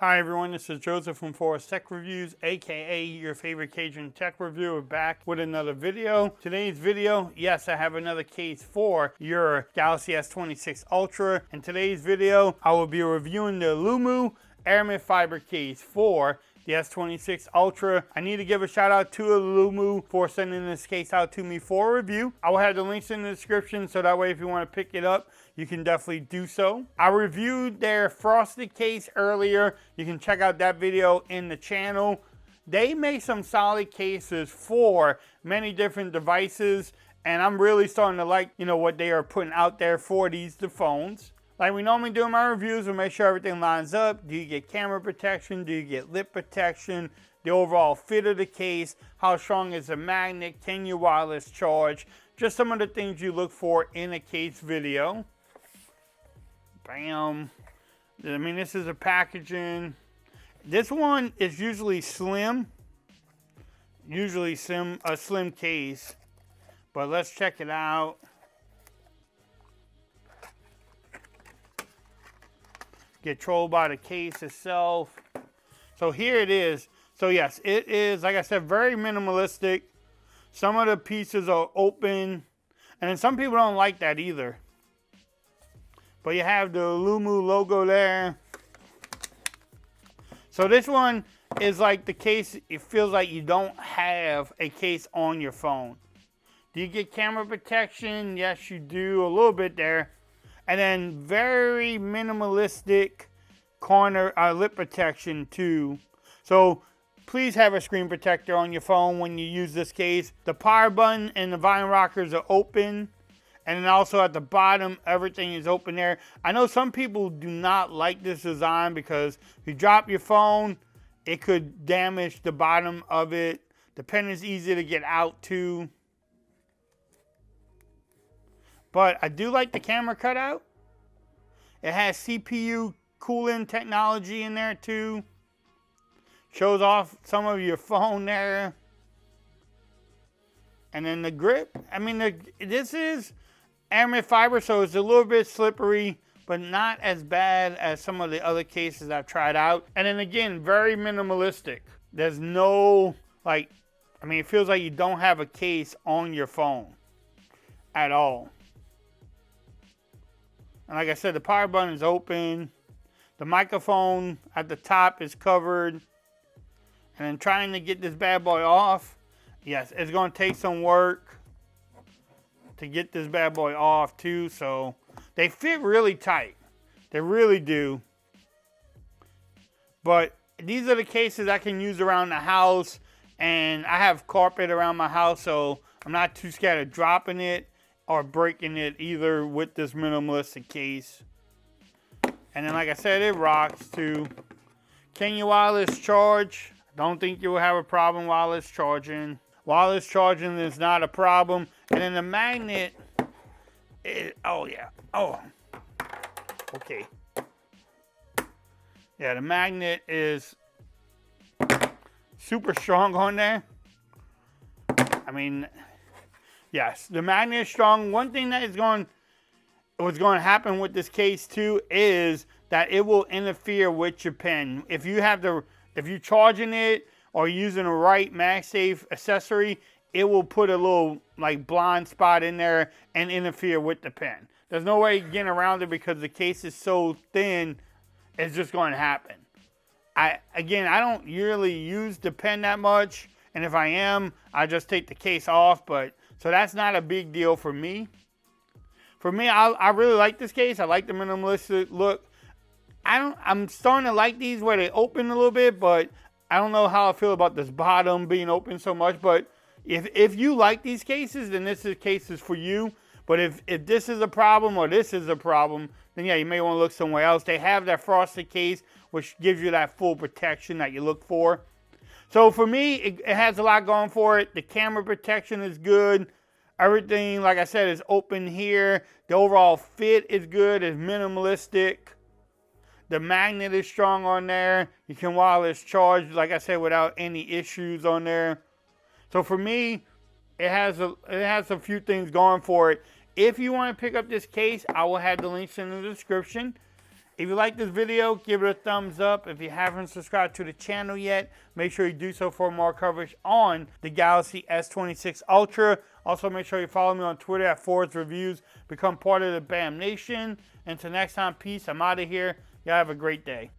Hi everyone, this is Joseph from Forest Tech Reviews, aka your favorite Cajun tech reviewer, back with another video. Today's video, yes, I have another case for your Galaxy S26 Ultra. In today's video, I will be reviewing the Aulumu Aramid fiber case for the S26 Ultra. I need to give a shout out to Aulumu for sending this case out to me for a review. I will have the links in the description so that way if you want to pick it up, you can definitely do so. I reviewed their frosted case earlier. You can check out that video in the channel. They make some solid cases for many different devices, and I'm really starting to like, what they are putting out there for these phones. Like we normally do in my reviews, we make sure everything lines up. Do you get camera protection? Do you get lip protection? The overall fit of the case? How strong is the magnet? Can you wireless charge? Just some of the things you look for in a case video. Bam. I mean, this is a packaging. This one is usually slim. Usually a slim case. But let's check it out. Controlled by the case itself. So here it is. So yes, it is, like I said, very minimalistic. Some of the pieces are open. And then some people don't like that either. But you have the Aulumu logo there. So this one is like the case, it feels like you don't have a case on your phone. Do you get camera protection? Yes, you do, a little bit there. And then very minimalistic corner lip protection too. So please have a screen protector on your phone when you use this case. The power button and the volume rockers are open. And then also at the bottom, everything is open there. I know some people do not like this design because if you drop your phone, it could damage the bottom of it. The pen is easy to get out too. But I do like the camera cutout. It has CPU cooling technology in there too. Shows off some of your phone there. And then the grip. I mean, this is Aramid fiber, so it's a little bit slippery, but not as bad as some of the other cases I've tried out. And then again, very minimalistic. There's no, it feels like you don't have a case on your phone at all. And like I said, the power button is open. The microphone at the top is covered. And then trying to get this bad boy off, yes, it's going to take some work to get this bad boy off too. So they fit really tight. They really do. But these are the cases I can use around the house. And I have carpet around my house, so I'm not too scared of dropping it or breaking it either with this minimalistic case. And then like I said, it rocks too. Can you wireless charge? Don't think you will have a problem wireless charging. Wireless charging is not a problem. And then the magnet, okay. Yeah, the magnet is super strong on there. I mean, yes, the magnet is strong. One thing that what's going to happen with this case too is that it will interfere with your pen. If you're charging it or using the right MagSafe accessory, it will put a little blind spot in there and interfere with the pen. There's no way getting around it because the case is so thin, it's just going to happen. I don't really use the pen that much, and if I am, I just take the case off, so that's not a big deal for me. For me, I really like this case. I like the minimalistic look. I'm starting to like these where they open a little bit, but I don't know how I feel about this bottom being open so much. But if you like these cases, then this is cases for you. But if this is a problem or this is a problem, then yeah, you may want to look somewhere else. They have that frosted case, which gives you that full protection that you look for. So for me, it has a lot going for it. The camera protection is good. Everything, like I said, is open here. The overall fit is good. It's minimalistic. The magnet is strong on there. You can wireless charge, like I said, without any issues on there. So for me, it has a few things going for it. If you want to pick up this case, I will have the links in the description. If you like this video, give it a thumbs up. If you haven't subscribed to the channel yet, make sure you do so for more coverage on the Galaxy S26 Ultra. Also, make sure you follow me on Twitter at Fords Reviews. Become part of the BAM Nation. Until next time, peace. I'm out of here. Y'all have a great day.